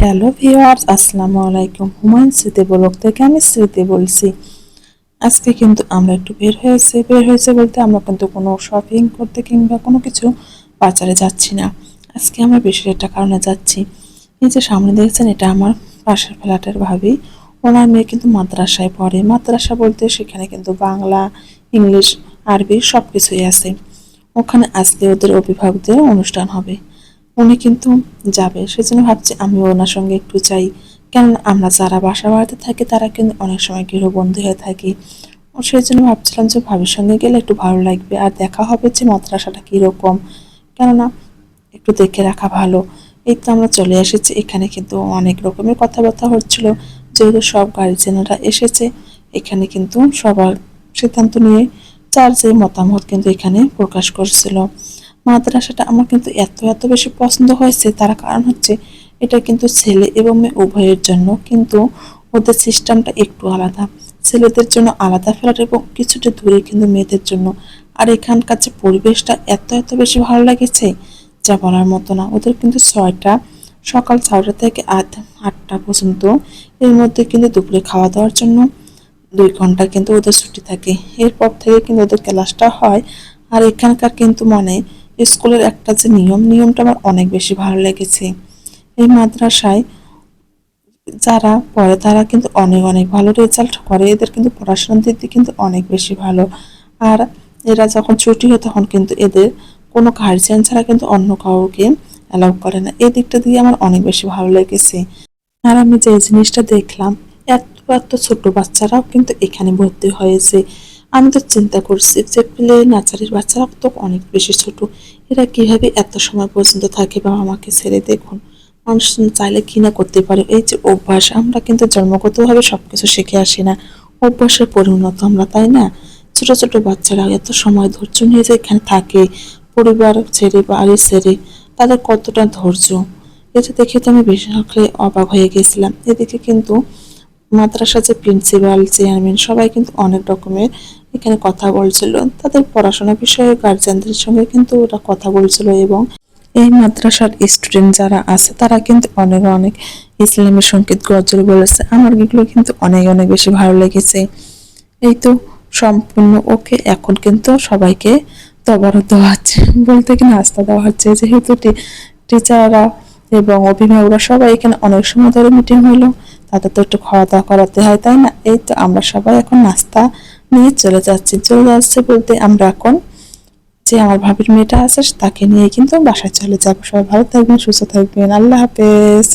Hello viewers, আসসালামু আলাইকুম। হুমায়ুন স্মৃতি ব্লগ থেকে আমি স্মৃতি বলছি। আজকে কিন্তু আমরা একটু বের হয়েছে বলতে আমরা কিন্তু কোনো শপিং করতে কিংবা কোনো কিছু বাজারে যাচ্ছি না। আজকে আমরা বিশেষ একটা কারণে যাচ্ছি। এই যে সামনে দেখছেন, এটা আমার পাশের ফ্ল্যাটের ভাবি। ওনার মেয়ে কিন্তু মাদ্রাসায় পড়ে। মাদ্রাসা বলতে সেখানে কিন্তু বাংলা, ইংলিশ, আরবি সব কিছুই আছে। ওখানে আজকে ওদের অভিভাবকদের অনুষ্ঠান হবে। উনি কিন্তু যাবে, সেজন্য ভাবছি আমিও ওনার সঙ্গে একটু যাই। কেননা আমরা যারা বাসা বাড়িতে থাকি তারা কিন্তু অনেক সময় গৃহবন্দী হয়ে থাকি। সেই জন্য ভাবছিলাম যে ভাবির সঙ্গে গেলে একটু ভালো লাগবে, আর দেখা হবে যে মাদ্রাসাটা কীরকম। কেননা একটু দেখে রাখা ভালো। এই তো আমরা চলে এসেছি। এখানে কিন্তু অনেক রকমের কথাবার্তা হচ্ছিল, যেহেতু সব গার্জিয়ানরা এসেছে। এখানে কিন্তু সবার সিদ্ধান্ত নিয়ে যার যে মতামত কিন্তু এখানে প্রকাশ করছিল। মাদ্রাসাটা আমার কিন্তু এত বেশি পছন্দ হয়েছে, তার কারণ হচ্ছে এটা কিন্তু ছেলে এবং মেয়ে উভয়ের জন্য, কিন্তু ওদের সিস্টেমটা একটু আলাদা। ছেলেদের জন্য আলাদা ফ্ল্যাট এবং কিছুটা দূরে কিন্তু মেয়েদের জন্য। আর এখানকার যে পরিবেশটা এত বেশি ভালো লেগেছে, যা বলার মতো না। ওদের কিন্তু সকাল 6টা থেকে 8টা পর্যন্ত, এর মধ্যে কিন্তু দুপুরে খাওয়া দাওয়ার জন্য 2 ঘন্টা কিন্তু ওদের ছুটি থাকে। এরপর থেকে কিন্তু ওদের ক্লাসটা হয়। আর এখানকার কিন্তু স্কুলের একটা যে নিয়মটা আমার অনেক বেশি ভালো লেগেছে। এই মাদ্রাসায় যারা পড়ে তারা কিন্তু অনেক ভালো রেজাল্ট করে। এদের কিন্তু পড়াশোনার দিক দিয়ে কিন্তু অনেক বেশি ভালো। আর এরা যখন ছুটি হয় তখন কিন্তু এদের কোনো গার্জিয়ান ছাড়া কিন্তু অন্য কাউকে অ্যালাউ করে না। এই দিকটা দিয়ে আমার অনেক বেশি ভালো লেগেছে। আর আমি যে জিনিসটা দেখলাম, এত ছোট বাচ্চারাও কিন্তু এখানে ভর্তি হয়েছে। আমি তো চিন্তা করছি যে প্লে নার্সারির বাচ্চারা তো অনেক বেশি ছোট, এরা কিভাবে এত সময় পর্যন্ত থাকে বাবা মাকে ছেড়ে। দেখুন, মানুষ চাইলে কি না করতে পারে। এই যে অভ্যাস, আমরা কিন্তু জন্মগতভাবে সবকিছু শিখে আসি না, অভ্যাসের পরিণত আমরা, তাই না? ছোট ছোট বাচ্চারা এত সময় ধৈর্য নিয়ে যে এখানে থাকে, পরিবার ছেড়ে বাড়ি ছেড়ে, তাদের কতটা ধৈর্য। এটা দেখে তো আমি বিশাল অবাক হয়ে গেছিলাম। এদিকে কিন্তু মাদ্রাসা যে প্রিন্সিপাল, চেয়ারম্যান সবাই কিন্তু অনেক রকমের এখানে কথা বলছিল। তাদের পড়াশোনা বিষয়ে গার্জিয়ানদের সঙ্গে কিন্তু ওরা কথা বলছিল। এবং এই মাদ্রাসার স্টুডেন্ট যারা আছে তারা কিন্তু অনেক ইসলামী সংগীত গজল বলেছে। আমার এগুলো কিন্তু অনেক বেশি ভালো লেগেছে। এই তো সম্পূর্ণ ওকে। এখন কিন্তু সবাইকে তবারক দেওয়া হচ্ছে, বলতে কি নাস্তা দেওয়া হচ্ছে। যেহেতু টিচাররা এবং অভিভাবকরা সবাই এখানে অনেক সময় ধরে মিটিং হলো, তাদের তো একটু খাওয়া দাওয়া করাতে হয়, তাই না? এই তো আমরা সবাই এখন নাস্তা নিয়ে চলে যাচ্ছে বলতে আমরা এখন যে আমার ভাবির মেয়েটা আছে তাকে নিয়ে কিন্তু বাসায় চলে যাবো। সবাই ভালো থাকবেন, সুস্থ থাকবেন। আল্লাহ হাফেজ।